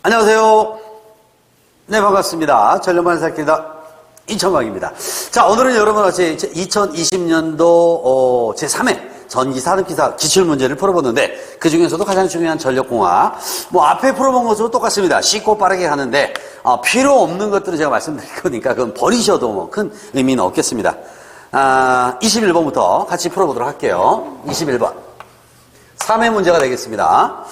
안녕하세요. 네, 반갑습니다. 전력만 살길다 인천광입니다. 자, 오늘은 여러분 같이 2020년도 제3회 전기 산업기사 기출문제를 풀어보는데 그 중에서도 가장 중요한 전력공학 앞에 풀어본 것으로 똑같습니다. 쉽고 빠르게 하는데 필요 없는 것들을 제가 말씀드릴 거니까 그건 버리셔도 큰 의미는 없겠습니다. 21번부터 같이 풀어보도록 할게요. 21번 3회 문제가 되겠습니다.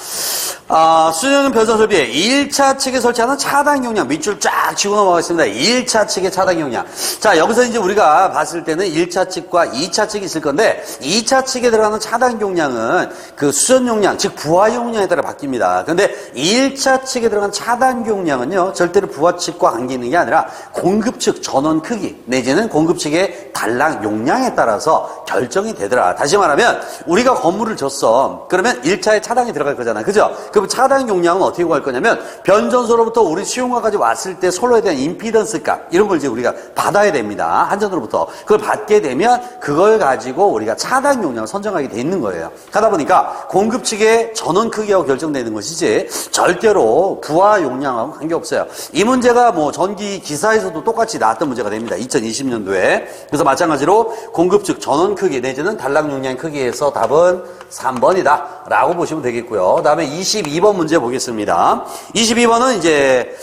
수능 변선 설비에 1차 측에 설치하는 차단 용량 밑줄 쫙 치고 넘어가겠습니다. 1차 측의 차단 용량. 자, 여기서 이제 우리가 봤을 때는 1차 측과 2차 측이 있을 건데 2차 측에 들어가는 차단 용량은 그 수전 용량, 즉 부하 용량에 따라 바뀝니다. 그런데 1차 측에 들어간 차단 용량은요, 절대로 부하 측과 관계 있는 게 아니라 공급 측 전원 크기 내지는 공급 측의 단락 용량에 따라서 결정이 되더라. 다시 말하면 우리가 건물을 줬어. 그러면 1차에 차단이 들어갈 거잖아. 그죠? 그럼 차단 용량은 어떻게 구할 거냐면 변전소로부터 우리 수용화까지 왔을 때 솔로에 대한 임피던스 값 이런 걸 이제 우리가 받아야 됩니다. 한전으로부터. 그걸 받게 되면 그걸 가지고 우리가 차단 용량을 선정하게 돼 있는 거예요. 하다 보니까 공급 측의 전원 크기하고 결정되는 것이지 절대로 부하 용량하고 관계없어요. 이 문제가 전기 기사에서도 똑같이 나왔던 문제가 됩니다. 2020년도에. 그래서 마찬가지로 공급 측 전원 크기 내지는 단락 용량 크기에서 답은 3번이다 라고 보시면 되겠고요. 그 다음에 22번 문제 보겠습니다. 22번은 이제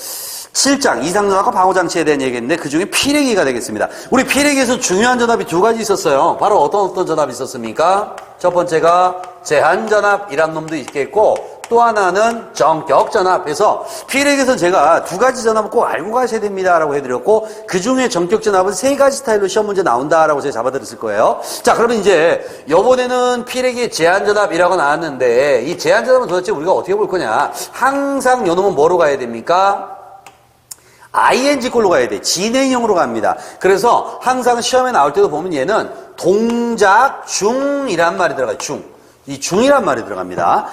실장, 이상전압과 방호장치에 대한 얘기인데 그 중에 피레기가 되겠습니다. 우리 피레기에서 중요한 전압이 두 가지 있었어요. 바로 어떤 전압이 있었습니까? 첫 번째가 제한전압이란 놈도 있겠고 또 하나는 정격전압. 그래서 피레기에서는 제가 두 가지 전압을 꼭 알고 가셔야 됩니다라고 해드렸고 그 중에 정격전압은 세 가지 스타일로 시험 문제 나온다라고 제가 잡아드렸을 거예요. 자, 그러면 이제 이번에는 피레기의 제한전압이라고 나왔는데 이 제한전압은 도대체 우리가 어떻게 볼 거냐. 항상 요놈은 뭐로 가야 됩니까? ing 꼴로 가야 돼. 진행형으로 갑니다. 그래서 항상 시험에 나올 때도 보면 얘는 동작 중이란 말이 들어가요. 중. 이 중이란 말이 들어갑니다.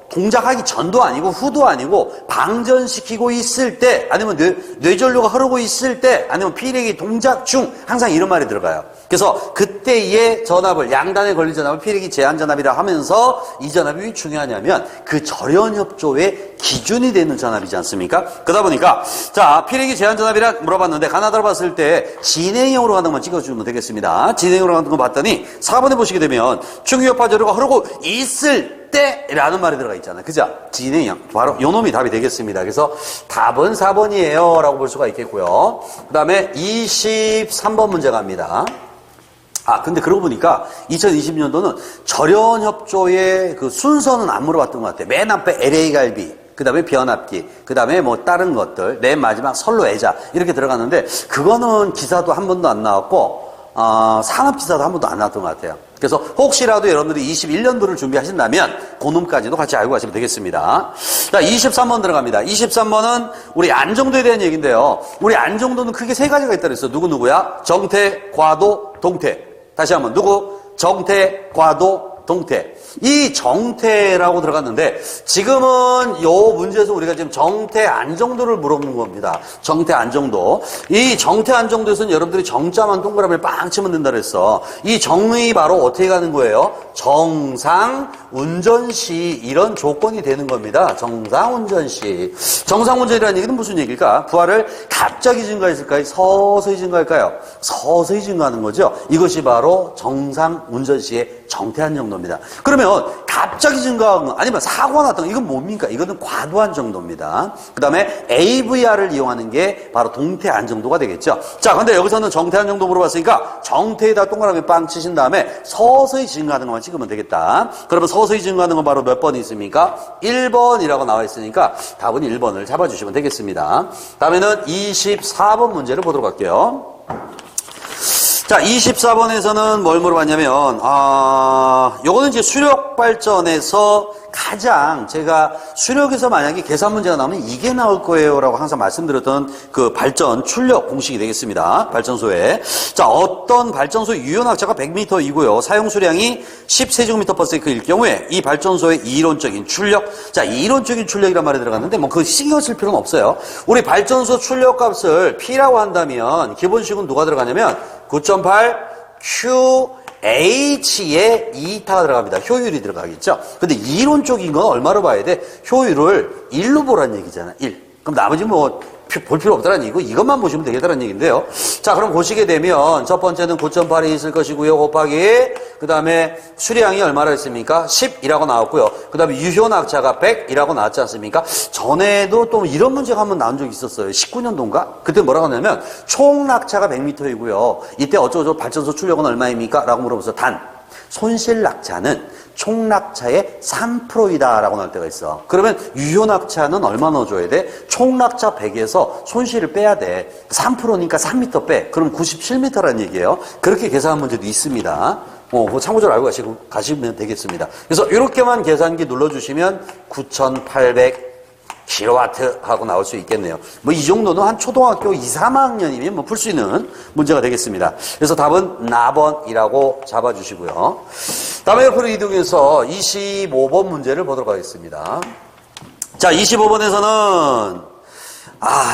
동작하기 전도 아니고 후도 아니고 방전시키고 있을 때 아니면 뇌전류가 흐르고 있을 때 아니면 피레기 동작 중 항상 이런 말이 들어가요. 그래서 그때의 전압을 양단에 걸린 전압을 피레기 제한전압이라 하면서 이 전압이 왜 중요하냐면 그 절연협조의 기준이 되는 전압이지 않습니까? 그러다 보니까 자 피레기 제한전압이라 물어봤는데 가나다로 봤을 때 진행형으로 가는 것만 찍어주면 되겠습니다. 진행형으로 가는 거 봤더니 4번에 보시게 되면 중유효파 전류가 흐르고 있을 때라는 말이 들어가 있잖아요. 그죠? 진행형. 바로 요 놈이 답이 되겠습니다. 그래서 답은 4번이에요. 라고 볼 수가 있겠고요. 그 다음에 23번 문제 갑니다. 근데 그러고 보니까 2020년도는 절연협조의 그 순서는 안 물어봤던 것 같아요. 맨 앞에 LA갈비. 그 다음에 변압기, 그 다음에 다른 것들, 맨 마지막 선로 애자 이렇게 들어갔는데 그거는 기사도 한 번도 안 나왔고 산업기사도 한 번도 안 나왔던 것 같아요. 그래서 혹시라도 여러분들이 21년도를 준비하신다면 그놈까지도 같이 알고 가시면 되겠습니다. 자, 23번 들어갑니다. 23번은 우리 안정도에 대한 얘기인데요. 우리 안정도는 크게 세 가지가 있다 그랬어요. 누구야? 정태, 과도, 동태. 다시 한번 누구? 정태, 과도, 동태. 이 정태라고 들어갔는데 지금은 요 문제에서 우리가 지금 정태 안정도를 물어보는 겁니다. 정태 안정도. 이 정태 안정도에서는 여러분들이 정자만 동그라미를 빵 치면 된다 그랬어. 이 정의 바로 어떻게 가는 거예요? 정상 운전 시 이런 조건이 되는 겁니다. 정상 운전 시. 정상 운전이라는 얘기는 무슨 얘기일까? 부하를 갑자기 증가했을까요? 서서히 증가할까요? 서서히 증가하는 거죠. 이것이 바로 정상 운전 시의 정태 안정도입니다. 그러면 갑자기 증가한 거 아니면 사고가 났던 거 이건 뭡니까? 이거는 과도한 정도입니다. 그 다음에 AVR을 이용하는 게 바로 동태 안정도가 되겠죠. 자, 근데 여기서는 정태 안정도 물어봤으니까 정태에다 동그라미 빵 치신 다음에 서서히 증가하는 것만 찍으면 되겠다. 그러면 서서히 증가하는 건 바로 몇 번이 있습니까? 1번이라고 나와 있으니까 답은 1번을 잡아주시면 되겠습니다. 다음에는 24번 문제를 보도록 할게요. 자, 24번에서는 뭘 물어봤냐면, 요거는 이제 수력 발전에서 가장 제가 수력에서 만약에 계산 문제가 나오면 이게 나올 거예요 라고 항상 말씀드렸던 그 발전 출력 공식이 되겠습니다. 발전소에. 자, 어떤 발전소 유연학차가 100m이고요. 사용 수량이 10세제곱미터/s일 경우에 이 발전소의 이론적인 출력. 자, 이론적인 출력이란 말이 들어갔는데 그 신경 쓸 필요는 없어요. 우리 발전소 출력 값을 P라고 한다면 기본식은 누가 들어가냐면 9.8 Q H에 2타가 들어갑니다. 효율이 들어가겠죠? 근데 이론적인 건 얼마로 봐야 돼? 효율을 1로 보라는 얘기잖아. 1. 그럼 나머지 뭐 볼 필요 없다는 얘기고 이것만 보시면 되겠다는 얘기인데요. 자, 그럼 보시게 되면 첫 번째는 9.8이 있을 것이고요. 곱하기 그 다음에 수량이 얼마나 했습니까? 10이라고 나왔고요. 그 다음에 유효낙차가 100이라고 나왔지 않습니까? 전에도 또 이런 문제가 한번 나온 적이 있었어요. 19년도인가? 그때 뭐라고 하냐면 총낙차가 100m이고요. 이때 어쩌고저쩌고 발전소 출력은 얼마입니까? 라고 물어보면서 단 손실낙차는 총낙차의 3%이다 라고 나올 때가 있어. 그러면 유효낙차는 얼마 넣어줘야 돼? 총낙차 100에서 손실을 빼야 돼. 3%니까 3m 빼. 그럼 97m라는 얘기예요. 그렇게 계산한 문제도 있습니다. 그 참고적으로 알고 가시면 되겠습니다. 그래서 이렇게만 계산기 눌러주시면 9,800 킬로와트 하고 나올 수 있겠네요. 뭐 이 정도는 한 초등학교 2, 3학년이면 뭐 풀 수 있는 문제가 되겠습니다. 그래서 답은 나번이라고 잡아주시고요. 다음에 옆으로 이동해서 25번 문제를 보도록 하겠습니다. 자, 25번에서는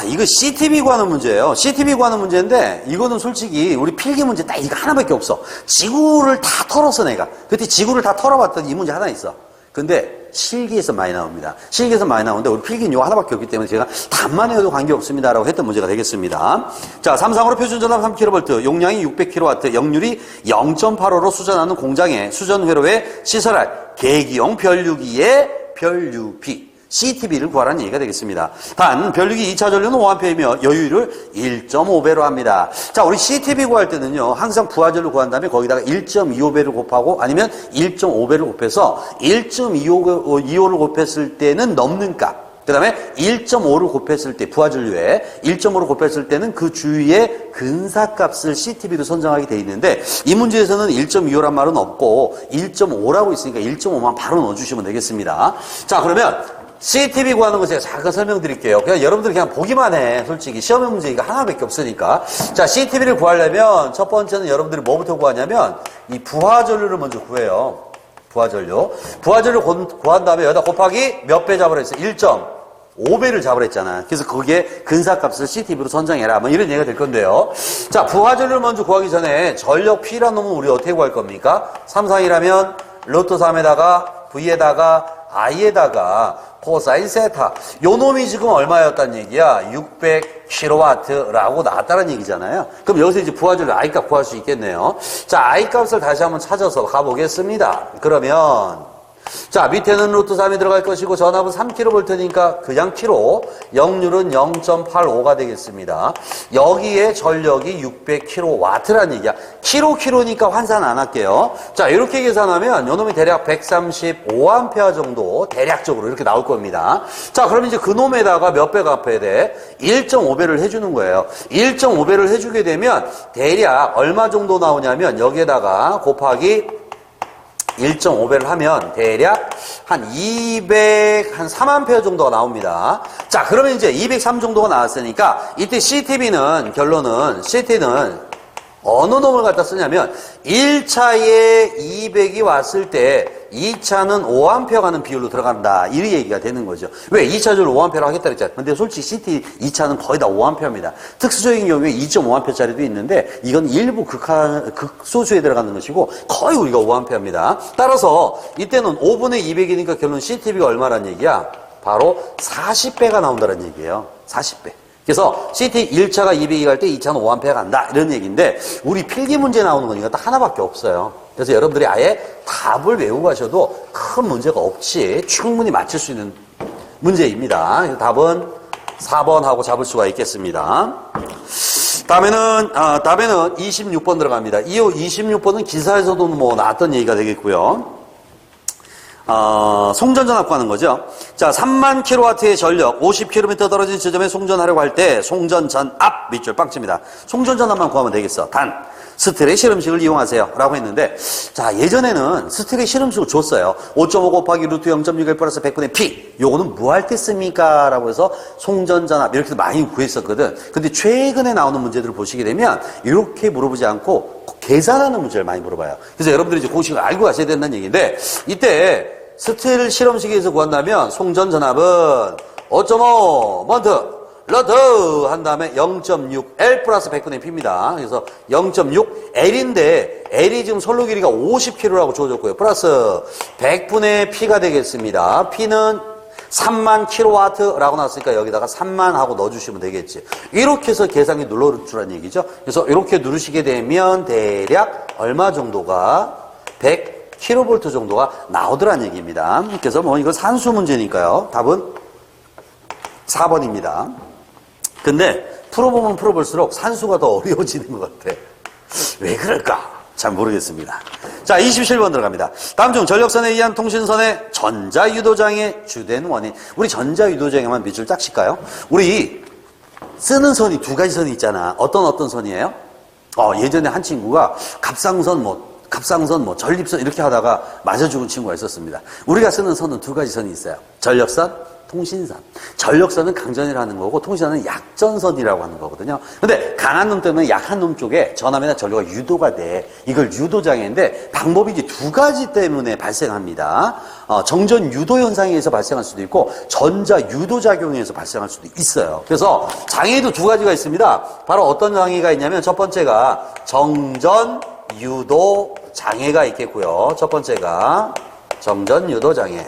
이거 CTV 구하는 문제예요. CTV 구하는 문제인데 이거는 솔직히 우리 필기 문제 딱 이거 하나밖에 없어. 지구를 다 털었어 내가. 그때 지구를 다 털어봤더니 이 문제 하나 있어. 근데 실기에서 많이 나옵니다. 실기에서 많이 나오는데 우리 필기는 이거 하나밖에 없기 때문에 제가 답만 해도 관계없습니다 라고 했던 문제가 되겠습니다. 자, 3상으로 표준전압 3kV, 용량이 600kW, 역률이 0.85로 수전하는 공장에 수전회로에 시설할 계기용 변류기의 변류비 CTB를 구하라는 얘기가 되겠습니다. 단 변류기 2차 전류는 5A이며 여유율을 1.5배로 합니다. 자, 우리 CTB 구할 때는요 항상 부하전류 구한 다음에 거기다가 1.25배를 곱하고 아니면 1.5배를 곱해서 1.25를 곱했을 때는 넘는 값, 그 다음에 1.5를 곱했을 때 부하전류에 1.5를 곱했을 때는 그 주위의 근사값을 CTB로 선정하게 돼 있는데 이 문제에서는 1.25란 말은 없고 1.5라고 있으니까 1.5만 바로 넣어주시면 되겠습니다. 자, 그러면 CTB 구하는 거 제가 잠깐 설명드릴게요. 그냥 여러분들 그냥 보기만 해. 솔직히 시험의 문제 이거 하나밖에 없으니까. 자, CTB를 구하려면 첫 번째는 여러분들이 뭐부터 구하냐면 이 부하전류를 먼저 구해요. 부하전류. 부하전류 구한 다음에 여기다 곱하기 몇 배 잡으라 했어요? 1.5배를 잡으라 했잖아. 그래서 거기에 근사값을 CTB로 선정해라. 뭐 이런 얘기가 될 건데요. 자, 부하전류를 먼저 구하기 전에 전력 P라는 놈은 우리 어떻게 구할 겁니까? 3상이라면 루트 3에다가 V에다가 I에다가 코사인 세타. 요 놈이 지금 얼마였단 얘기야? 600kW라고 나왔다는 얘기잖아요. 그럼 여기서 이제 부하전류 I값 구할 수 있겠네요. 자, I값을 다시 한번 찾아서 가보겠습니다. 그러면 자, 밑에는 루트 3이 들어갈 것이고 전압은 3kV니까 그냥 키로, 역률은 0.85가 되겠습니다. 여기에 전력이 600kW라는 얘기야. 키로니까 환산 안 할게요. 자, 이렇게 계산하면 요놈이 대략 135A 정도 대략적으로 이렇게 나올 겁니다. 자, 그럼 이제 그 놈에다가 몇 배 갚아야 돼? 1.5배를 해주는 거예요. 1.5배를 해주게 되면 대략 얼마 정도 나오냐면 여기에다가 곱하기 1.5배를 하면 대략 한 3A 정도가 나옵니다. 자, 그러면 이제 203 정도가 나왔으니까 이때 CTB는 결론은 CT는 어느 놈을 갖다 쓰냐면 1차에 200이 왔을 때 2차는 5A 가는 비율로 들어간다. 이 얘기가 되는 거죠. 왜? 2차전을 5A로 하겠다 그랬잖아요. 근데 솔직히 CT 2차는 거의 다 5A입니다. 특수적인 경우에 2.5A짜리도 있는데 이건 일부 극소수에 들어가는 것이고 거의 우리가 5A입니다. 따라서 이때는 5분의 200이니까 결론 CTB가 얼마란 얘기야? 바로 40배가 나온다는 얘기예요. 40배. 그래서 CT 1차가 200이 갈 때 2차는 5A 간다. 이런 얘기인데 우리 필기 문제 나오는 거니까 딱 하나밖에 없어요. 그래서 여러분들이 아예 답을 외우고 가셔도 큰 문제가 없이 충분히 맞출 수 있는 문제입니다. 그래서 답은 4번하고 잡을 수가 있겠습니다. 다음에는 26번 들어갑니다. 이 26번은 기사에서도 뭐 나왔던 얘기가 되겠고요. 송전전압 구하는 거죠. 자, 3만 kW의 전력 50km 떨어진 지점에 송전하려고 할 때 송전전압 밑줄 빵칩니다. 송전전압만 구하면 되겠어. 단 스틸의 실험식을 이용하세요 라고 했는데 자, 예전에는 스틸의 실험식을 줬어요. 5.5 곱하기 루트 0.61 플러스 100분의 P. 요거는 뭐 할 때 씁니까? 라고 해서 송전전압 이렇게 많이 구했었거든. 근데 최근에 나오는 문제들을 보시게 되면 이렇게 물어보지 않고 계산하는 문제를 많이 물어봐요. 그래서 여러분들이 이제 공식을 알고 가셔야 된다는 얘기인데 이때 스틸 실험식에서 구한다면 송전전압은 5.5 먼트 러드 한 다음에 0.6 L 플러스 100분의 P입니다. 그래서 0.6 L인데 L이 지금 선로 길이가 50km라고 주어졌고요. 플러스 100분의 P가 되겠습니다. P는 3만 킬로와트라고 나왔으니까 여기다가 3만 하고 넣어주시면 되겠지. 이렇게 해서 계산기 눌러주라는 얘기죠. 그래서 이렇게 누르시게 되면 대략 얼마 정도가 100kV 정도가 나오더란 얘기입니다. 그래서 뭐 이거 산수 문제니까요. 답은 4번입니다. 근데 풀어보면 풀어볼수록 산수가 더 어려워지는 것 같아. 왜 그럴까? 잘 모르겠습니다. 자, 27번 들어갑니다. 다음 중 전력선에 의한 통신선의 전자유도장의 주된 원인. 우리 전자유도장에만 밑줄 딱 칠까요? 우리 쓰는 선이 두 가지 선이 있잖아. 어떤 선이에요? 예전에 한 친구가 갑상선, 전립선 이렇게 하다가 맞아 죽은 친구가 있었습니다. 우리가 쓰는 선은 두 가지 선이 있어요. 전력선, 통신선. 전력선은 강전이라는 거고 통신선은 약전선이라고 하는 거거든요. 근데 강한 놈 때문에 약한 놈 쪽에 전압이나 전류가 유도가 돼. 이걸 유도장애인데 방법이 이제 두 가지 때문에 발생합니다. 정전 유도 현상에 의해서 발생할 수도 있고 전자 유도 작용에 의해서 발생할 수도 있어요. 그래서 장애도 두 가지가 있습니다. 바로 어떤 장애가 있냐면 첫 번째가 정전 유도 장애가 있겠고요. 첫 번째가 정전 유도 장애.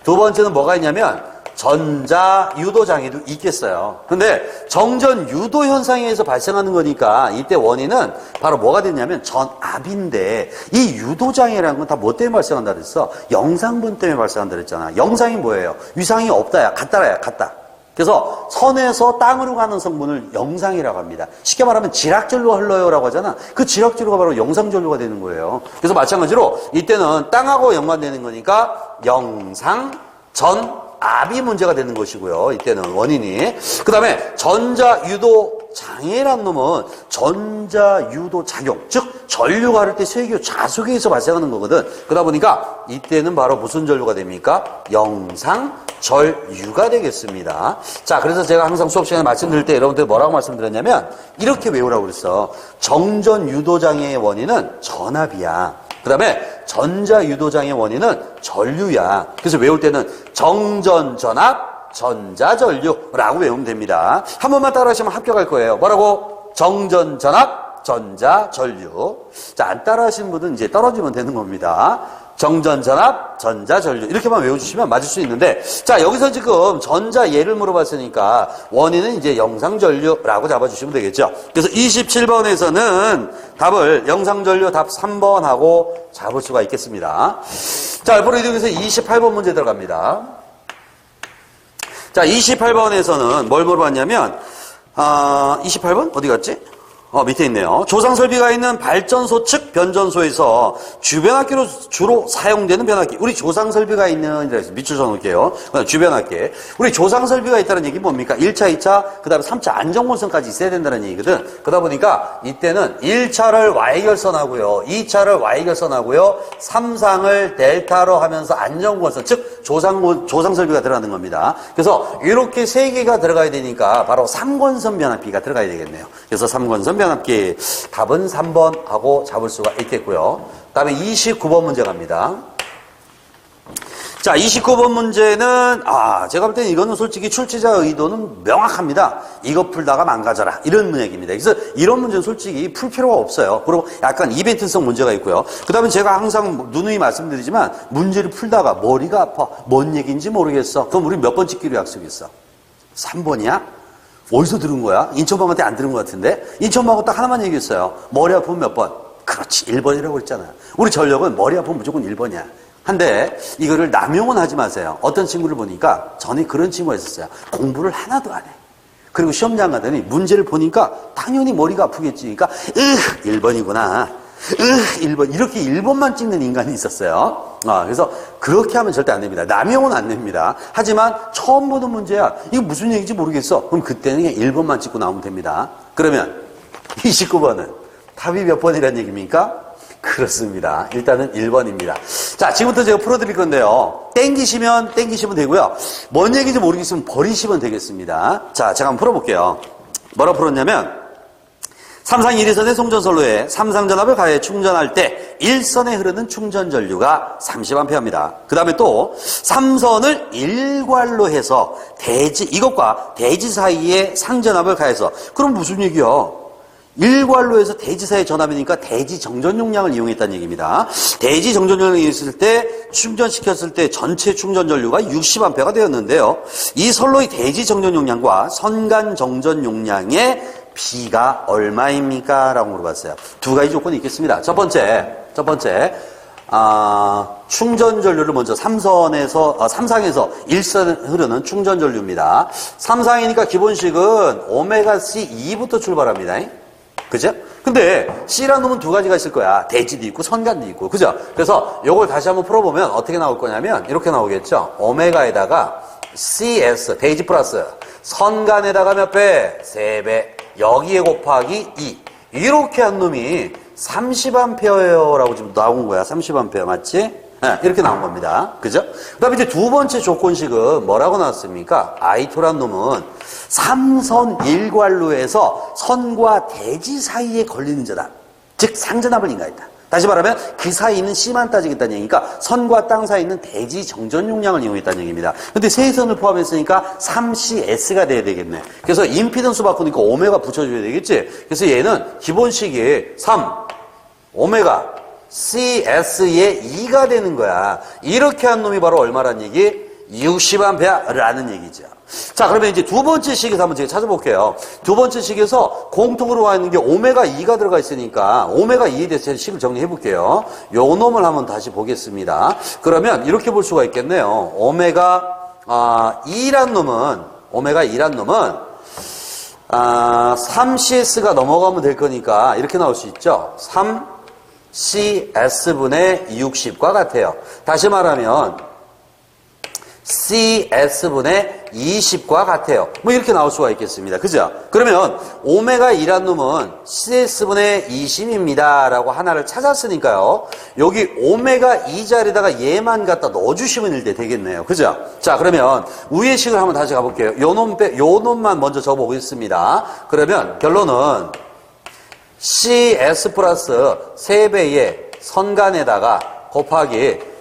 두 번째는 뭐가 있냐면 전자 유도 장애도 있겠어요. 근데 정전 유도 현상에 의해서 발생하는 거니까 이때 원인은 바로 뭐가 됐냐면 전압인데 이 유도 장애라는 건 다 뭐 때문에 발생한다 그랬어? 영상분 때문에 발생한다 그랬잖아. 영상이 뭐예요? 위상이 없다야, 같다야, 같다. 그래서 선에서 땅으로 가는 성분을 영상이라고 합니다. 쉽게 말하면 지락전류가 흘러요라고 하잖아. 그 지락전류가 바로 영상전류가 되는 거예요. 그래서 마찬가지로 이때는 땅하고 연관되는 거니까 영상, 전압이 문제가 되는 것이고요. 이때는 원인이. 그 다음에 전자유도 장애란 놈은 전자유도 작용, 즉 전류가 흐를 때 세기호 자속에 의해서 발생하는 거거든. 그러다 보니까 이때는 바로 무슨 전류가 됩니까? 영상 전류가 되겠습니다. 자, 그래서 제가 항상 수업 시간에 말씀드릴 때 여러분들 뭐라고 말씀드렸냐면 이렇게 외우라고 그랬어. 정전 유도장애의 원인은 전압이야. 그 다음에 전자유도장애 원인은 전류야. 그래서 외울 때는 정전전압, 전자전류라고 외우면 됩니다. 한 번만 따라하시면 합격할 거예요. 뭐라고? 정전전압, 전자전류. 자, 안 따라하신 분은 이제 떨어지면 되는 겁니다. 정전전압, 전자전류 이렇게만 외워주시면 맞을 수 있는데, 자, 여기서 지금 전자 예를 물어봤으니까 원인은 이제 영상전류라고 잡아주시면 되겠죠. 그래서 27번에서는 답을 영상전류 답 3번 하고 잡을 수가 있겠습니다. 자, 앞으로 이동해서 28번 문제 들어갑니다. 자, 28번에서는 뭘 물어봤냐면 28번 어디 갔지? 밑에 있네요. 조상 설비가 있는 발전소 측 변전소에서 주변학기로 주로 사용되는 변압기. 우리 조상 설비가 있는, 밑줄 쳐놓을게요. 주변학기. 우리 조상 설비가 있다는 얘기 뭡니까? 1차, 2차, 그 다음에 3차 안정권선까지 있어야 된다는 얘기거든. 그러다 보니까 이때는 1차를 Y결선하고요. 2차를 Y결선하고요. 3상을 델타로 하면서 안정권선, 즉 조상 설비가 들어가는 겁니다. 그래서 이렇게 세 개가 들어가야 되니까 바로 3권선 변압기가 들어가야 되겠네요. 그래서 3권선 변압기 답은 3번 하고 잡을 수가 있겠고요. 다음에 29번 문제 갑니다. 자, 29번 문제는 제가 볼 때는 이거는 솔직히 출제자 의도는 명확합니다. 이거 풀다가 망가져라 이런 얘기입니다. 그래서 이런 문제는 솔직히 풀 필요가 없어요. 그리고 약간 이벤트성 문제가 있고요. 그 다음에 제가 항상 누누이 말씀드리지만 문제를 풀다가 머리가 아파, 뭔 얘기인지 모르겠어. 그럼 우리 몇 번 찍기로 약속했어? 3번이야? 어디서 들은 거야? 인천방한테 안 들은 것 같은데? 인천방하고 딱 하나만 얘기했어요. 머리 아프면 몇 번? 그렇지, 1번이라고 했잖아. 우리 전력은 머리 아프면 무조건 1번이야. 한데 이거를 남용은 하지 마세요. 어떤 친구를 보니까 전에 그런 친구가 있었어요. 공부를 하나도 안 해. 그리고 시험장 가더니 문제를 보니까 당연히 머리가 아프겠지. 그러니까 1번이구나. 1번. 이렇게 1번만 찍는 인간이 있었어요. 그래서 그렇게 하면 절대 안 됩니다. 남용은 안 됩니다. 하지만 처음 보는 문제야. 이거 무슨 얘기인지 모르겠어. 그럼 그때는 그냥 1번만 찍고 나오면 됩니다. 그러면 29번은 답이 몇 번이라는 얘기입니까? 그렇습니다. 일단은 1번입니다. 자, 지금부터 제가 풀어드릴 건데요. 땡기시면 되고요. 뭔 얘기인지 모르겠으면 버리시면 되겠습니다. 자, 제가 한번 풀어볼게요. 뭐라 풀었냐면 삼상 1위선의 송전선로에 삼상전압을 가해 충전할 때 1선에 흐르는 충전 전류가 30A입니다. 그 다음에 또 3선을 일괄로 해서 이것과 대지 사이에 상전압을 가해서, 그럼 무슨 얘기야? 일괄로 해서 대지 사이 전압이니까 대지 정전 용량을 이용했다는 얘기입니다. 대지 정전 용량을 이용했을 때 충전시켰을 때 전체 충전 전류가 60A가 되었는데요. 이 선로의 대지 정전 용량과 선간 정전 용량의 B가 얼마입니까? 라고 물어봤어요. 두 가지 조건이 있겠습니다. 첫 번째, 충전 전류를 먼저 삼상에서 1선에 흐르는 충전 전류입니다. 삼상이니까 기본식은 오메가 C 2부터 출발합니다. 그죠? 근데 C라는 놈은 두 가지가 있을 거야. 대지도 있고 선간도 있고. 그죠? 그래서 요걸 다시 한번 풀어보면 어떻게 나올 거냐면 이렇게 나오겠죠. 오메가에다가 CS, 대지 플러스 선간에다가 몇 배? 3배. 여기에 곱하기 2. 이렇게 한 놈이 30A예요 라고 지금 나온 거야. 30A 맞지? 네, 이렇게 나온 겁니다. 그죠? 그 다음에 이제 두 번째 조건식은 뭐라고 나왔습니까? I2란 놈은 3선 일괄로에서 선과 대지 사이에 걸리는 전압, 즉 상전압을 인가했다. 다시 말하면 그 사이에 있는 C만 따지겠다는 얘기니까 선과 땅 사이에 있는 대지 정전 용량을 이용했다는 얘기입니다. 근데 세 선을 포함했으니까 3CS가 돼야 되겠네. 그래서 임피던스 바꾸니까 오메가 붙여줘야 되겠지? 그래서 얘는 기본식이 3, 오메가, CS의 2가 되는 거야. 이렇게 한 놈이 바로 얼마란 얘기? 60A라는 얘기죠. 자, 그러면 이제 두 번째 식에서 한번 제가 찾아볼게요. 두 번째 식에서 공통으로 와 있는 게 오메가 2가 들어가 있으니까 오메가 2에 대해서 식을 정리해 볼게요. 요 놈을 한번 다시 보겠습니다. 그러면 이렇게 볼 수가 있겠네요. 오메가 2란 놈은 3CS가 넘어가면 될 거니까 이렇게 나올 수 있죠. 3CS분의 60과 같아요. 다시 말하면 CS분의 20과 같아요. 뭐 이렇게 나올 수가 있겠습니다. 그죠? 그러면 오메가 2란 놈은 CS분의 20입니다. 라고 하나를 찾았으니까요. 여기 오메가 2 자리에다가 얘만 갖다 넣어주시면 되겠네요. 그죠? 자, 그러면 위의 식을 한번 다시 가볼게요. 요 놈만 먼저 적어보겠습니다. 그러면 결론은 CS 플러스 3배의 선간에다가 곱하기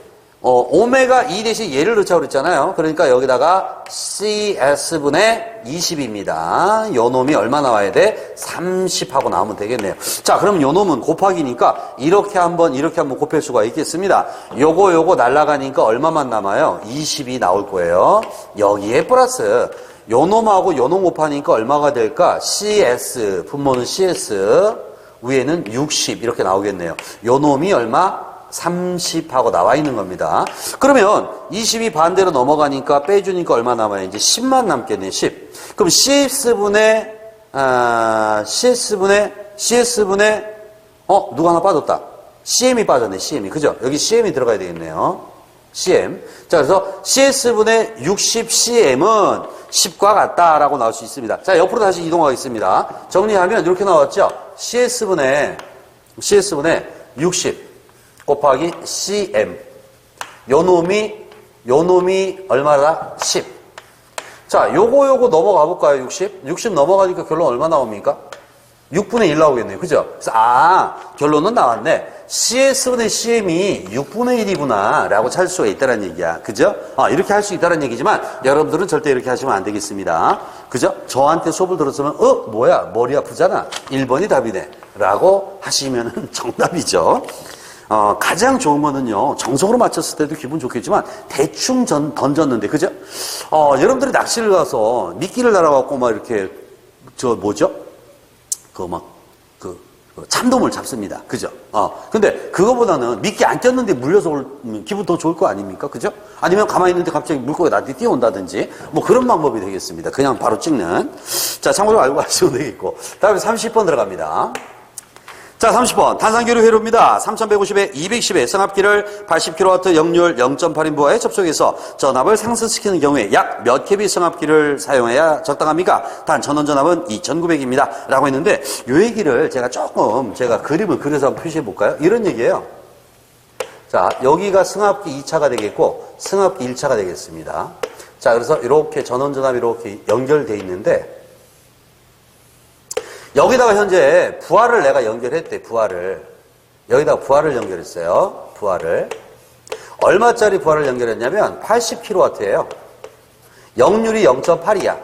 오메가 2 대신 얘를 넣자고 그랬잖아요. 그러니까 여기다가 CS분의 20입니다. 요 놈이 얼마 나와야 돼? 30하고 나오면 되겠네요. 자, 그럼 요 놈은 곱하기니까 이렇게 한번 곱할 수가 있겠습니다. 요거 날라가니까 얼마만 남아요? 20이 나올 거예요. 여기에 플러스 요 놈하고 요 놈 곱하니까 얼마가 될까? CS, 분모는 CS, 위에는 60 이렇게 나오겠네요. 요 놈이 얼마? 30하고 나와 있는 겁니다. 그러면 20이 반대로 넘어가니까 빼주니까 얼마 남아요? 이제 10만 남겠네, 10. 그럼 CS분의, 누가 하나 빠졌다. CM이 빠졌네, CM이. 그죠? 여기 CM이 들어가야 되겠네요. CM. 자, 그래서 CS분의 60CM은 10과 같다라고 나올 수 있습니다. 자, 옆으로 다시 이동하겠습니다. 정리하면 이렇게 나왔죠? CS분의 60. 곱하기 CM. 요 놈이 얼마다? 10. 자, 요거 넘어가 볼까요? 60? 60 넘어가니까 결론 얼마 나옵니까? 6분의 1 나오겠네요. 그죠? 그래서, 결론은 나왔네. CS분의 CM이 6분의 1이구나. 라고 찾을 수가 있다는 얘기야. 그죠? 이렇게 할 수 있다는 얘기지만, 여러분들은 절대 이렇게 하시면 안 되겠습니다. 그죠? 저한테 수업을 들었으면, 뭐야? 머리 아프잖아. 1번이 답이네. 라고 하시면 정답이죠. 가장 좋은 거는요, 정석으로 맞췄을 때도 기분 좋겠지만, 대충 던졌는데, 그죠? 여러분들이 낚시를 가서 미끼를 달아갖고 막 이렇게, 참돔을 잡습니다. 그죠? 근데 그거보다는 미끼 안 꼈는데 물려서 오면 기분 더 좋을 거 아닙니까? 그죠? 아니면 가만히 있는데 갑자기 물고기가 나한테 뛰어온다든지, 뭐 그런 방법이 되겠습니다. 그냥 바로 찍는. 자, 참고로 알고 가시면 되겠고. 다음에 30번 들어갑니다. 자, 30번. 단산교류 회로입니다. 3150에 210에 성압기를 80kW 역률 0.8인부와에 접속해서 전압을 상승시키는 경우에 약 몇 kV 성압기를 사용해야 적당합니까? 단 전원 전압은 2900입니다. 라고 했는데, 요 얘기를 제가 그림을 그려서 한번 표시해 볼까요? 이런 얘기예요. 자, 여기가 승합기 2차가 되겠고, 승합기 1차가 되겠습니다. 자, 그래서 이렇게 전원 전압이 이렇게 연결되어 있는데, 여기다가 현재 부하를 내가 연결했대, 부하를. 여기다가 부하를 연결했어요. 부하를. 얼마짜리 부하를 연결했냐면 80kW예요. 역률이 0.8이야.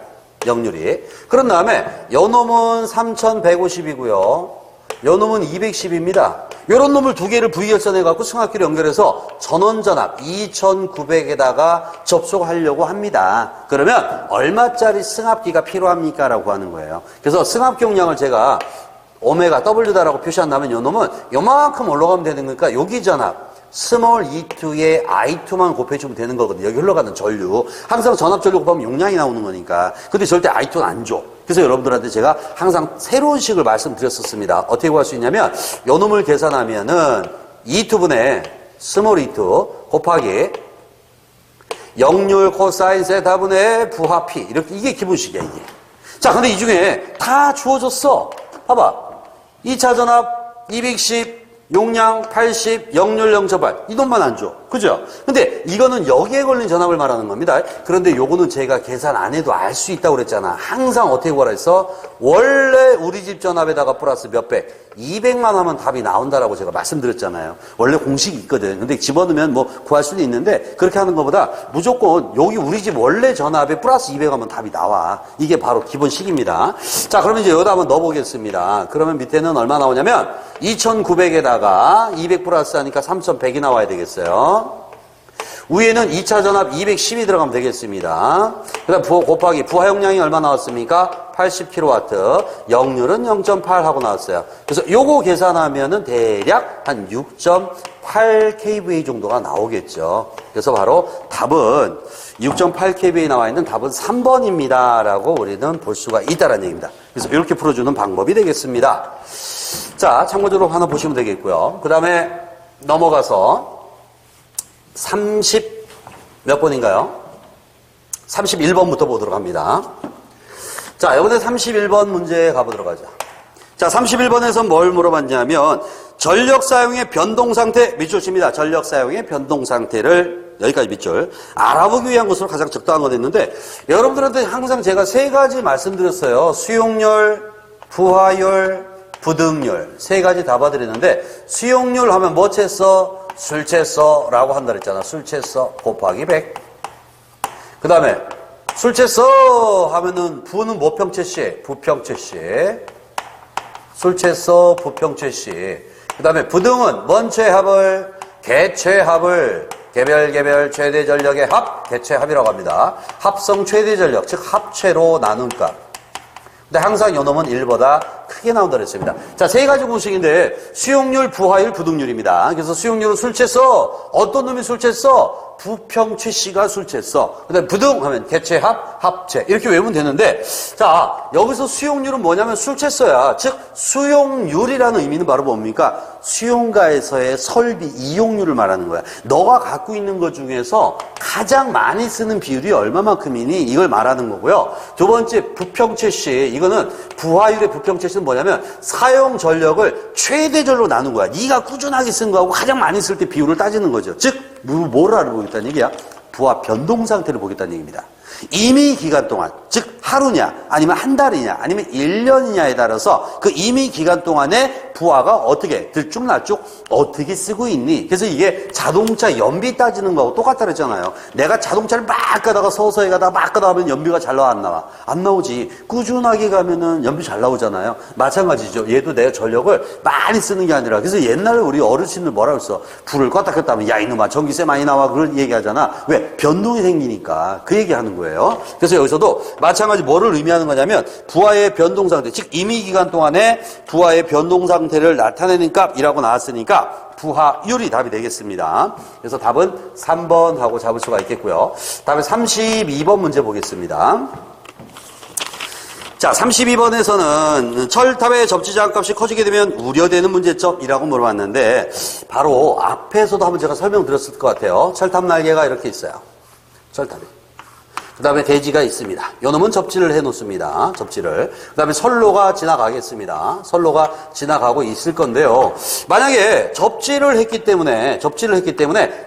역률이. 그런 다음에 요 놈은 3150이고요. 요 놈은 210입니다. 요런 놈을 두 개를 V열선해 갖고 승합기를 연결해서 전원전압 2900에다가 접속하려고 합니다. 그러면 얼마짜리 승합기가 필요합니까? 라고 하는 거예요. 그래서 승합기 용량을 제가 오메가 W다라고 표시한다면 요 놈은 요만큼 올라가면 되는 거니까 여기 전압 스몰 E2에 I2만 곱해주면 되는 거거든요. 여기 흘러가는 전류. 항상 전압 전류 곱하면 용량이 나오는 거니까. 근데 절대 I2는 안 줘. 그래서 여러분들한테 제가 항상 새로운 식을 말씀드렸었습니다. 어떻게 구할 수 있냐면 요 놈을 계산하면은 E2분의 스몰 E2 곱하기 역률 코사인 세타분의 부하 P. 이렇게 이게 기본식이야, 이게. 자, 근데 이 중에 다 주어졌어. 봐봐. 2차 전압 210 용량 80, 역률 0.8. 이 돈만 안 줘. 그죠? 근데 이거는 여기에 걸린 전압을 말하는 겁니다. 그런데 요거는 제가 계산 안 해도 알 수 있다고 그랬잖아. 항상 어떻게 구하라 했어? 원래 우리 집 전압에다가 플러스 몇 배? 200만 하면 답이 나온다라고 제가 말씀드렸잖아요. 원래 공식이 있거든. 근데 집어넣으면 뭐 구할 수도 있는데 그렇게 하는 것보다 무조건 여기 우리 집 원래 전압에 플러스 200 하면 답이 나와. 이게 바로 기본식입니다. 자, 그러면 이제 여기다 한번 넣어보겠습니다. 그러면 밑에는 얼마 나오냐면 2900에다가 200 플러스 하니까 3100이 나와야 되겠어요. 위에는 2차 전압 210이 들어가면 되겠습니다. 그 다음 곱하기 부하 용량이 얼마 나왔습니까? 80kW. 역률은 0.8 하고 나왔어요. 그래서 요거 계산하면은 대략 한 6.8kVA 정도가 나오겠죠. 그래서 바로 답은 6.8kVA 나와 있는 답은 3번입니다. 라고 우리는 볼 수가 있다는 얘기입니다. 그래서 이렇게 풀어주는 방법이 되겠습니다. 자, 참고적으로 하나 보시면 되겠고요. 그 다음에 넘어가서 30 몇 번인가요? 31번부터 보도록 합니다. 자, 이번에 31번 문제 가보도록 하죠. 자, 31번에서 뭘 물어봤냐면 전력 사용의 변동 상태 밑줄 칩니다. 전력 사용의 변동 상태를 여기까지 밑줄 알아보기 위한 것으로 가장 적당한 거 됐는데 여러분들한테 항상 제가 세 가지 말씀드렸어요. 수용률, 부하율, 부등률 세 가지 다 봐드리는데 수용률 하면 뭐 챘어? 술 챘어 라고 한다 그랬잖아. 술 챘어 곱하기 100. 그 다음에 술 챘어 하면은 부는 뭐 평채씨? 부평채씨. 술 챘어 부평채씨. 그 다음에 부등은 뭔 최합을? 개최합을 개별 최대 전력의 합 개최합이라고 합니다. 합성 최대 전력 즉 합체로 나눈 값. 근데 항상 요 놈은 1보다 크게 나온다 그랬습니다. 자, 세 가지 공식인데 수용률, 부하율, 부등률입니다. 그래서 수용률은 술 챘어. 어떤 놈이 술 챘어? 부평최 씨가 술 챘어. 그 다음에 부등 하면 개최합, 합체. 이렇게 외우면 되는데, 자, 여기서 수용률은 뭐냐면 술 챘어야. 즉, 수용률이라는 의미는 바로 뭡니까? 수용가에서의 설비 이용률을 말하는 거야. 너가 갖고 있는 것 중에서 가장 많이 쓰는 비율이 얼마만큼이니? 이걸 말하는 거고요. 두 번째, 부평최 씨. 이거는 부하율의 부평최 씨는 뭐냐면 사용 전력을 최대절로 나눈 거야. 네가 꾸준하게 쓴 거하고 가장 많이 쓸 때 비율을 따지는 거죠. 즉, 뭘 알아보겠다는 얘기야? 부하 변동 상태를 보겠다는 얘기입니다. 임의 기간 동안, 즉 하루냐 아니면 한 달이냐 아니면 1년이냐에 따라서 그 임의 기간 동안에 부하가 어떻게 들쭉날쭉 어떻게 쓰고 있니? 그래서 이게 자동차 연비 따지는 거하고 똑같다 그랬잖아요. 내가 자동차를 막 가다가 서서히 가다가 막 가다 하면 연비가 잘 나와 안 나와? 안 나오지. 꾸준하게 가면은 연비 잘 나오잖아요. 마찬가지죠. 얘도 내가 전력을 많이 쓰는 게 아니라 그래서 옛날에 우리 어르신들 뭐라고 했어? 불을 껐다 켰다 하면 야 이놈아 전기세 많이 나와 그런 얘기하잖아. 왜? 변동이 생기니까 그 얘기하는 거예요. 그래서 여기서도 마찬가지 뭐를 의미하는 거냐면 부하의 변동 상태, 즉 임의 기간 동안에 부하의 변동 상태를 나타내는 값이라고 나왔으니까 부하율이 답이 되겠습니다. 그래서 답은 3번 하고 잡을 수가 있겠고요. 다음에 32번 문제 보겠습니다. 자, 32번에서는 철탑의 접지장 값이 커지게 되면 우려되는 문제점이라고 물어봤는데 바로 앞에서도 한번 제가 설명드렸을 것 같아요. 철탑 날개가 이렇게 있어요. 철탑이. 그 다음에 대지가 있습니다. 요놈은 접지를 해놓습니다. 접지를. 그 다음에 선로가 지나가겠습니다. 선로가 지나가고 있을 건데요. 만약에 접지를 했기 때문에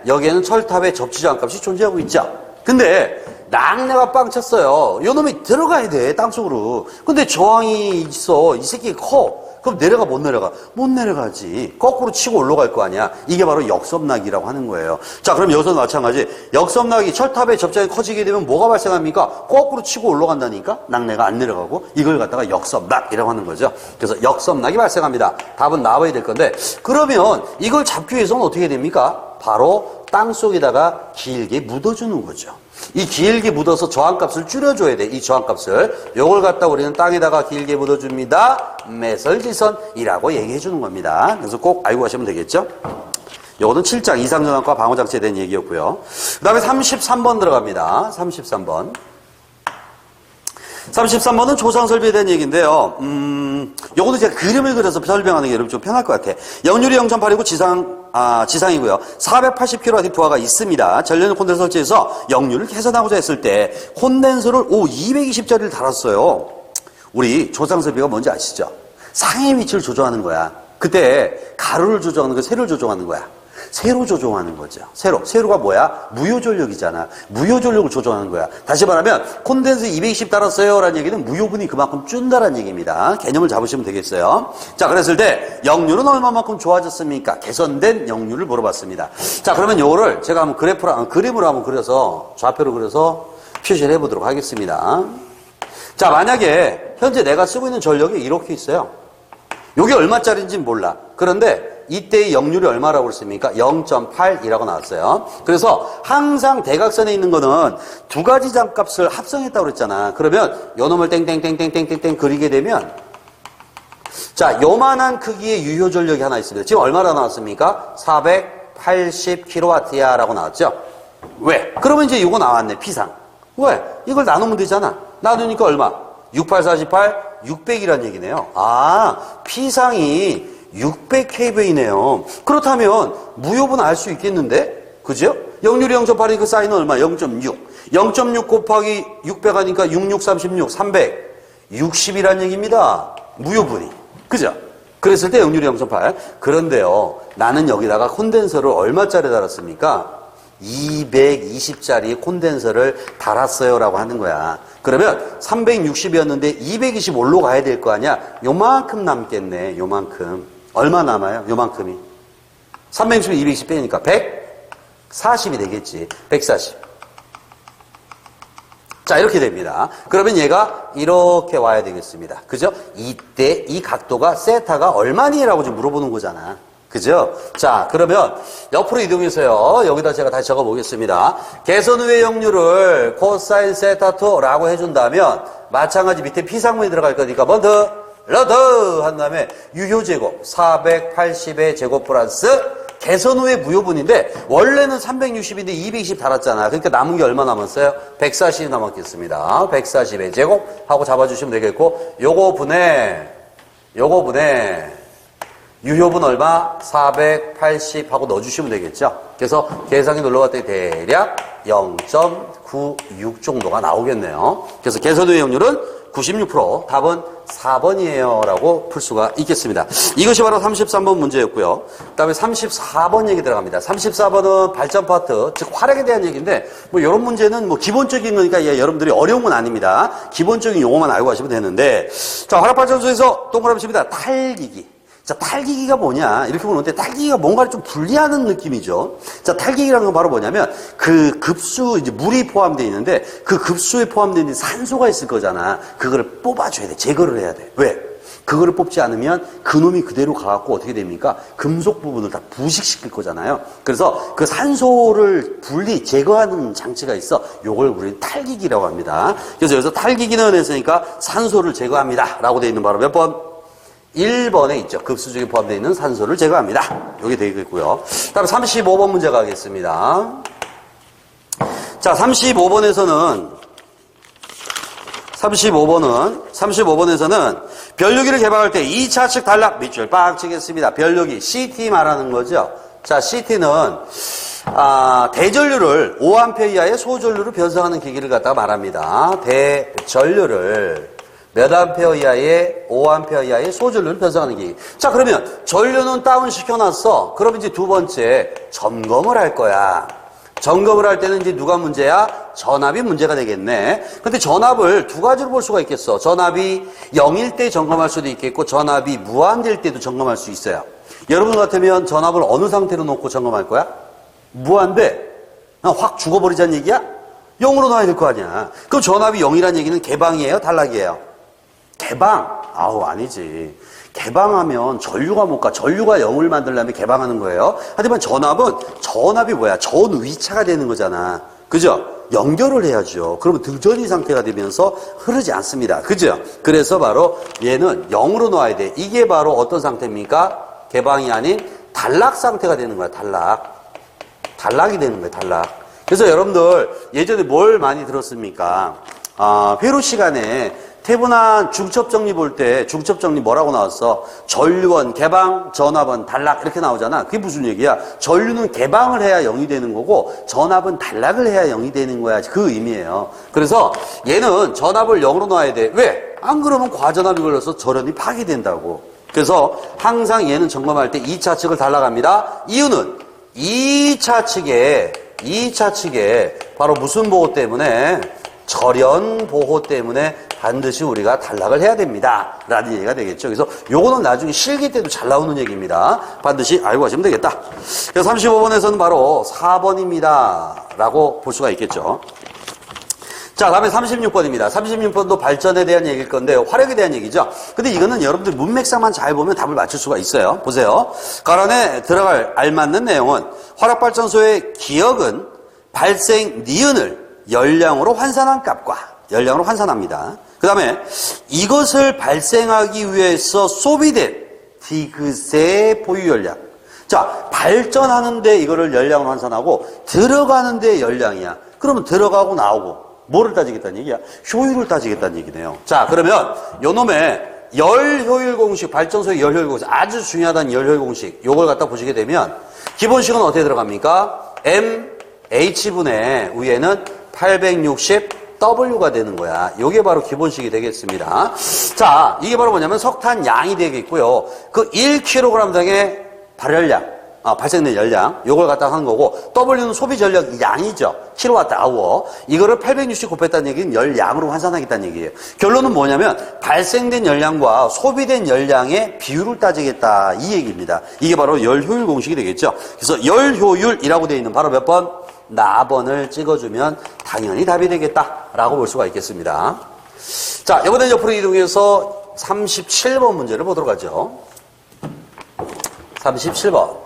여기에는 철탑의 접지장 값이 존재하고 있죠. 근데 낙내가 빵 쳤어요. 요 놈이 들어가야 돼, 땅속으로. 근데 저항이 있어. 이 새끼가 커. 그럼 내려가, 못 내려가? 못 내려가지. 거꾸로 치고 올라갈 거 아니야. 이게 바로 역섭락이라고 하는 거예요. 자, 그럼 여기서 마찬가지. 역섭락이 철탑의 접착이 커지게 되면 뭐가 발생합니까? 거꾸로 치고 올라간다니까? 낙내가 안 내려가고. 이걸 갖다가 역섭락이라고 하는 거죠. 그래서 역섭락이 발생합니다. 답은 나와야 될 건데, 그러면 이걸 잡기 위해서는 어떻게 됩니까? 바로 땅 속에다가 길게 묻어주는 거죠. 이 길게 묻어서 저항값을 줄여줘야 돼. 이 저항값을. 요걸 갖다 우리는 땅에다가 길게 묻어줍니다. 매설지선이라고 얘기해 주는 겁니다. 그래서 꼭 알고 가시면 되겠죠. 요거는 7장 이상전압과 방어장치에 대한 얘기였고요. 그 다음에 33번 들어갑니다. 33번. 33번은 조상설비에 대한 얘기인데요. 요거는 제가 그림을 그려서 설명하는 게 여러분 좀 편할 것 같아. 역률이 0.8이고 지상이고요. 480kW 도화가 있습니다. 전려는 콘덴서 설치해서 역률을 개선하고자 했을 때 콘덴서를 220짜리를 달았어요. 우리 조상설비가 뭔지 아시죠? 상의 위치를 조정하는 거야. 그때 가루를 조정하는 거, 세로를 조정하는 거야. 세로 조정하는 거죠. 세로가 뭐야? 무효전력이잖아. 무효전력을 조정하는 거야. 다시 말하면 콘덴서 220 달았어요 라는 얘기는 무효분이 그만큼 준다라는 얘기입니다. 개념을 잡으시면 되겠어요. 자, 그랬을 때 역률은 얼마만큼 좋아졌습니까? 개선된 역률을 물어봤습니다. 자, 그러면 요거를 제가 한번 그림으로 한번 그려서 좌표로 그려서 표시를 해보도록 하겠습니다. 자, 만약에 현재 내가 쓰고 있는 전력이 이렇게 있어요. 요게 얼마짜리인지는 몰라. 그런데 이때의 역률이 얼마라고 그랬습니까? 0.8이라고 나왔어요. 그래서 항상 대각선에 있는 거는 두 가지 장값을 합성했다고 그랬잖아. 그러면 요 놈을 땡땡땡땡땡땡 그리게 되면 자, 요만한 크기의 유효전력이 하나 있습니다. 지금 얼마나 나왔습니까? 480kW야 라고 나왔죠? 왜? 그러면 이제 이거 나왔네, P상. 왜? 이걸 나누면 되잖아. 나누니까 얼마? 6848, 600이란 얘기네요. 아, P상이 600kV네요. 그렇다면 무효분 알 수 있겠는데? 그죠? 역률이 0.8이니까 그 사인은 얼마? 0.6. 0.6 곱하기 600 하니까 6636, 360이란 얘기입니다. 무효분이. 그죠? 그랬을 때 역률이 0.8. 그런데요, 나는 여기다가 콘덴서를 얼마짜리 달았습니까? 220짜리 콘덴서를 달았어요 라고 하는 거야. 그러면 360이었는데 220 올라가야 될 거 아니야? 요만큼 남겠네. 요만큼. 얼마 남아요? 요만큼이. 360에 220 빼니까 140이 되겠지. 140. 자, 이렇게 됩니다. 그러면 얘가 이렇게 와야 되겠습니다. 그죠? 이때 이 각도가 세타가 얼마니라고 좀 물어보는 거잖아. 그죠? 자, 그러면 옆으로 이동해서요. 여기다 제가 다시 적어보겠습니다. 개선 후의 역률을 코사인 세타2라고 해준다면 마찬가지 밑에 P상문이 들어갈 거니까 먼저 러드 한 다음에 유효제곱 480의 제곱 플러스 개선 후의 무효분인데 원래는 360인데 220 달았잖아. 그러니까 남은 게 얼마 남았어요? 140이 남았겠습니다. 140의 제곱 하고 잡아주시면 되겠고 요거 분해 유효분 얼마? 480 하고 넣어주시면 되겠죠. 그래서 계산기 눌러봤더니 대략 0.96 정도가 나오겠네요. 그래서 개선 후의 역률은 96%, 답은 4번이에요 라고 풀 수가 있겠습니다. 이것이 바로 33번 문제였고요. 그 다음에 34번 얘기 들어갑니다. 34번은 발전 파트, 즉 화력에 대한 얘기인데 뭐 이런 문제는 뭐 기본적인 거니까 여러분들이 어려운 건 아닙니다. 기본적인 용어만 알고 가시면 되는데, 자, 화력발전소에서 동그라미 칩니다. 탈기기. 자, 탈기기가 뭐냐? 이렇게 보는데 탈기기가 뭔가를 좀 분리하는 느낌이죠. 자, 탈기기라는 건 바로 뭐냐면 그 급수, 이제 물이 포함되어 있는데 그 급수에 포함되어 있는 산소가 있을 거잖아. 그거를 뽑아줘야 돼. 제거를 해야 돼. 왜? 그거를 뽑지 않으면 그놈이 그대로 가갖고 어떻게 됩니까? 금속 부분을 다 부식시킬 거잖아요. 그래서 그 산소를 제거하는 장치가 있어. 요걸 우리는 탈기기라고 합니다. 그래서 여기서 탈기기는 했으니까 산소를 제거합니다. 라고 되어 있는 바로 몇 번? 1번에 있죠. 급수 중에 포함되어 있는 산소를 제거합니다. 여기 되겠고요. 다음 35번 문제 가겠습니다. 자, 35번에서는 변류기를 개방할 때 2차 측 단락 밑줄 빡 치겠습니다. 변류기 CT 말하는 거죠. 자, CT는 대전류를 5A 이하의 소전류로 변성하는 기기를 갖다가 말합니다. 대전류를 몇 암페어 이하의 5A 이하의 소전류를 변성하는 기기. 자, 그러면 전류는 다운 시켜놨어. 그럼 이제 두 번째 점검을 할 거야. 점검을 할 때는 이제 누가 문제야? 전압이 문제가 되겠네. 근데 전압을 두 가지로 볼 수가 있겠어. 전압이 0일 때 점검할 수도 있겠고, 전압이 무한될 때도 점검할 수 있어요. 여러분 같으면 전압을 어느 상태로 놓고 점검할 거야? 무한대. 확 죽어버리자는 얘기야? 0으로 놔야 될 거 아니야. 그럼 전압이 0이라는 얘기는 개방이에요? 탈락이에요? 개방. 아우, 아니지. 개방하면 전류가 못 가. 전류가 0을 만들려면 개방하는 거예요. 하지만 전압이 뭐야? 전위차가 되는 거잖아. 그죠? 연결을 해야죠. 그러면 등전이 상태가 되면서 흐르지 않습니다. 그죠? 그래서 바로 얘는 0으로 놔야 돼. 이게 바로 어떤 상태입니까? 개방이 아닌 단락 상태가 되는 거야. 단락이 되는 거야. 단락. 그래서 여러분들 예전에 뭘 많이 들었습니까? 회로 시간에 태분한 중첩정리 볼 때 중첩정리 뭐라고 나왔어? 전류원, 개방, 전압은 단락 이렇게 나오잖아. 그게 무슨 얘기야? 전류는 개방을 해야 0이 되는 거고 전압은 단락을 해야 0이 되는 거야. 그 의미예요. 그래서 얘는 전압을 0으로 놔야 돼. 왜? 안 그러면 과전압이 걸려서 절연이 파괴된다고. 그래서 항상 얘는 점검할 때 2차 측을 달라갑니다. 이유는 2차 측에 바로 무슨 보호 때문에? 절연 보호 때문에 반드시 우리가 단락을 해야 됩니다. 라는 얘기가 되겠죠. 그래서 요거는 나중에 실기 때도 잘 나오는 얘기입니다. 반드시 알고 가시면 되겠다. 그래서 35번에서는 바로 4번입니다. 라고 볼 수가 있겠죠. 자, 다음에 36번입니다. 36번도 발전에 대한 얘기일 건데 화력에 대한 얘기죠. 근데 이거는 여러분들 문맥상만 잘 보면 답을 맞출 수가 있어요. 보세요. 가란에 들어갈 알맞는 내용은 화력발전소의 기역은 발생 니은을 열량으로 환산한 값과 열량으로 환산합니다. 그 다음에 이것을 발생하기 위해서 소비된 디귿의 보유 열량. 자, 발전하는데 이거를 열량으로 환산하고 들어가는데 열량이야. 그러면 들어가고 나오고 뭐를 따지겠다는 얘기야? 효율을 따지겠다는 얘기네요. 자, 그러면 요놈의 열 효율 공식, 발전소의 열 효율 공식, 아주 중요하다는 열 효율 공식, 요걸 갖다 보시게 되면 기본식은 어떻게 들어갑니까? MH분의 위에는 860W가 되는 거야. 요게 바로 기본식이 되겠습니다. 자, 이게 바로 뭐냐면 석탄 양이 되겠고요. 그 1kg당의 발열량. 발생된 열량, 요걸 갖다 한 거고, W는 소비 전력 양이죠. 킬로와트-아워. 이거를 860 곱했다는 얘기는 열량으로 환산하겠다는 얘기예요. 결론은 뭐냐면, 발생된 열량과 소비된 열량의 비율을 따지겠다. 이 얘기입니다. 이게 바로 열 효율 공식이 되겠죠. 그래서 열 효율이라고 되어 있는 바로 몇 번? 나번을 찍어주면 당연히 답이 되겠다라고 볼 수가 있겠습니다. 자, 이번엔 옆으로 이동해서 37번 문제를 보도록 하죠. 37번.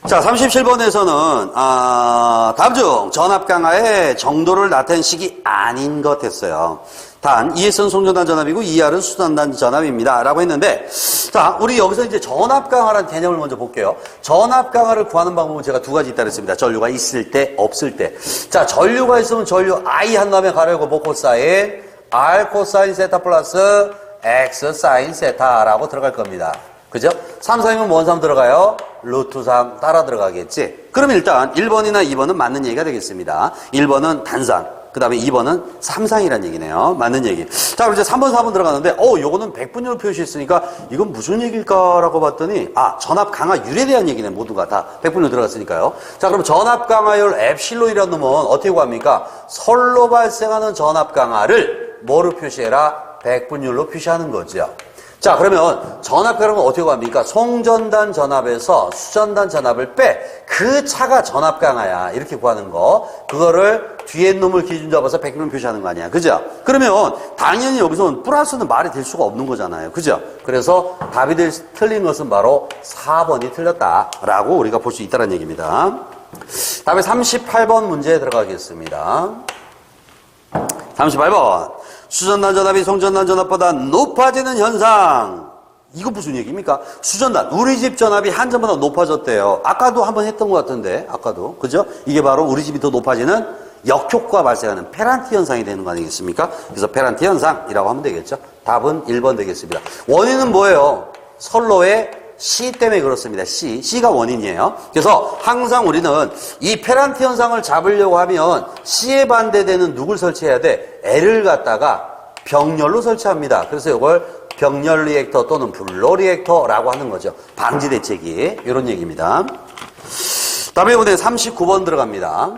자, 37번에서는 다음 중 전압 강화의 정도를 나타낸 식이 아닌 것 했어요. 단 ES는 송전단 전압이고 ER은 수전단 전압입니다. 라고 했는데, 자, 우리 여기서 이제 전압 강화라는 개념을 먼저 볼게요. 전압 강화를 구하는 방법은 제가 두 가지 있다 그랬습니다. 전류가 있을 때, 없을 때. 자, 전류가 있으면 전류 I 한 다음에 가려고 뭐 코사인 R 코사인 세타 플러스 X 사인 세타라고 들어갈 겁니다. 그죠? 3, 4이면 뭔 3 들어가요? 루트 3 따라 들어가겠지? 그럼 일단 1번이나 2번은 맞는 얘기가 되겠습니다. 1번은 단상, 그 다음에 2번은 삼상이란 얘기네요. 맞는 얘기. 자, 그럼 이제 3번, 4번 들어가는데, 요거는 백분율로 표시했으니까 이건 무슨 얘기일까라고 봤더니, 전압 강화율에 대한 얘기네. 모두가 다 백분율 들어갔으니까요. 자, 그럼 전압 강화율 엡실론이라는 놈은 어떻게 구합니까? 설로 발생하는 전압 강화를 뭐로 표시해라? 백분율로 표시하는 거죠. 자, 그러면 전압 강화는 어떻게 구합니까? 송전단 전압에서 수전단 전압을 빼. 그 차가 전압 강화야. 이렇게 구하는 거. 그거를 뒤에 놈을 기준 잡아서 백분율 표시하는 거 아니야. 그죠? 그러면 당연히 여기서는 플러스는 말이 될 수가 없는 거잖아요. 그죠? 그래서 답이 틀린 것은 바로 4번이 틀렸다라고 우리가 볼 수 있다는 얘기입니다. 다음에 38번 문제에 들어가겠습니다. 38번. 수전단 전압이 송전단 전압보다 높아지는 현상. 이거 무슨 얘기입니까? 수전단, 우리 집 전압이 한전보다 높아졌대요. 아까도 한번 했던 것 같은데, 아까도. 그죠? 이게 바로 우리 집이 더 높아지는 역효과 발생하는 페란티 현상이 되는 거 아니겠습니까? 그래서 페란티 현상이라고 하면 되겠죠? 답은 1번 되겠습니다. 원인은 뭐예요? 선로의 C 때문에 그렇습니다. C가 원인이에요. 그래서 항상 우리는 이 페란티 현상을 잡으려고 하면 C에 반대되는 누굴 설치해야 돼? L을 갖다가 병렬로 설치합니다. 그래서 이걸 병렬 리액터 또는 불로 리액터라고 하는 거죠. 방지 대책이 이런 얘기입니다. 다음에 이번에 39번 들어갑니다.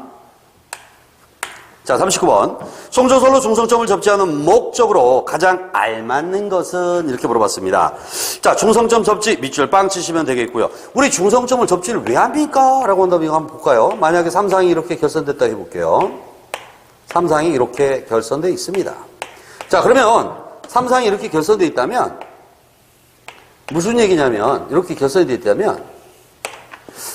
자, 39번. 송전솔로 중성점을 접지하는 목적으로 가장 알맞는 것은? 이렇게 물어봤습니다. 자, 중성점 접지 밑줄 빵 치시면 되겠고요. 우리 중성점을 접지를 왜 합니까? 라고 한다면 이거 한번 볼까요? 만약에 삼상이 이렇게 결선됐다 해볼게요. 삼상이 이렇게 결선되어 있습니다. 자, 그러면 삼상이 이렇게 결선되어 있다면 무슨 얘기냐면 이렇게 결선되어 있다면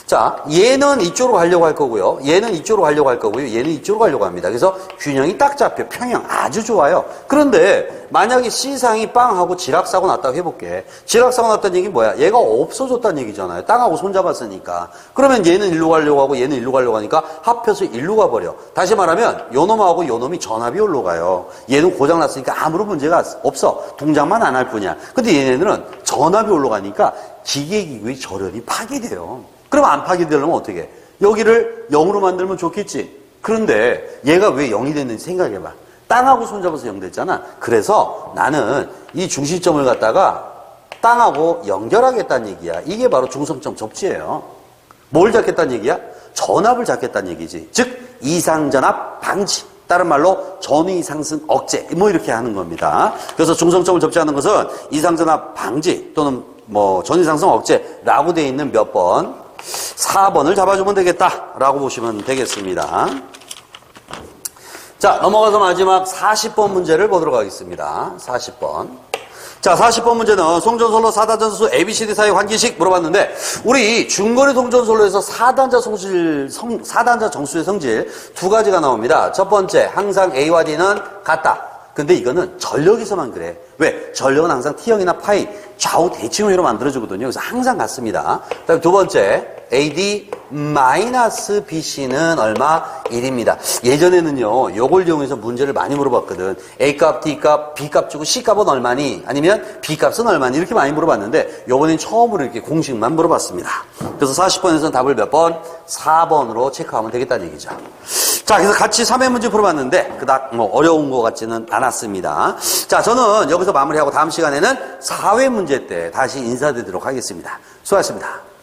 자, 얘는 이쪽으로 가려고 할 거고요. 얘는 이쪽으로 가려고 할 거고요. 얘는 이쪽으로 가려고 합니다. 그래서 균형이 딱 잡혀. 평형 아주 좋아요. 그런데 만약에 C상이 빵하고 지락사고 났다고 해볼게. 지락사고 났다는 얘기는 뭐야? 얘가 없어졌다는 얘기잖아요. 땅하고 손잡았으니까. 그러면 얘는 일로 가려고 하고 얘는 일로 가려고 하니까 합해서 일로 가버려. 다시 말하면 요 놈하고 요 놈이 전압이 올로 가요. 얘는 고장났으니까 아무런 문제가 없어. 동작만 안 할 뿐이야. 근데 얘네들은 전압이 올라가니까 기계기구의 절연이 파괴돼요. 그럼 안 파괴되려면 어떻게 해? 여기를 0으로 만들면 좋겠지. 그런데 얘가 왜 0이 됐는지 생각해봐. 땅하고 손잡아서 0 됐잖아. 그래서 나는 이 중심점을 갖다가 땅하고 연결하겠다는 얘기야. 이게 바로 중성점 접지예요. 뭘 잡겠다는 얘기야? 전압을 잡겠다는 얘기지. 즉 이상전압 방지. 다른 말로 전위 상승 억제. 뭐 이렇게 하는 겁니다. 그래서 중성점을 접지하는 것은 이상전압 방지 또는 뭐 전위 상승 억제라고 되어 있는 몇 번? 4번을 잡아주면 되겠다라고 보시면 되겠습니다. 자, 넘어가서 마지막 40번 문제를 보도록 하겠습니다. 40번. 자, 40번 문제는 송전솔로 4단자 ABCD 사이 관계식 물어봤는데 우리 중거리 송전솔로에서 4단자 정수의 성질 두 가지가 나옵니다. 첫 번째, 항상 A와 D는 같다. 근데 이거는 전력에서만 그래. 왜? 전력은 항상 T형이나 파이 좌우 대칭으로 만들어주거든요. 그래서 항상 같습니다. 그다음에 두 번째, AD-BC는 얼마? 1입니다. 예전에는요, 요걸 이용해서 문제를 많이 물어봤거든. A값, D값, B값 주고 C값은 얼마니? 아니면 B값은 얼마니? 이렇게 많이 물어봤는데, 요번엔 처음으로 이렇게 공식만 물어봤습니다. 그래서 40번에서는 답을 몇 번? 4번으로 체크하면 되겠다는 얘기죠. 자, 그래서 같이 3회 문제 풀어봤는데, 그닥 뭐 어려운 것 같지는 않았습니다. 자, 저는 여기서 마무리하고 다음 시간에는 4회 문제 때 다시 인사드리도록 하겠습니다. 수고하셨습니다.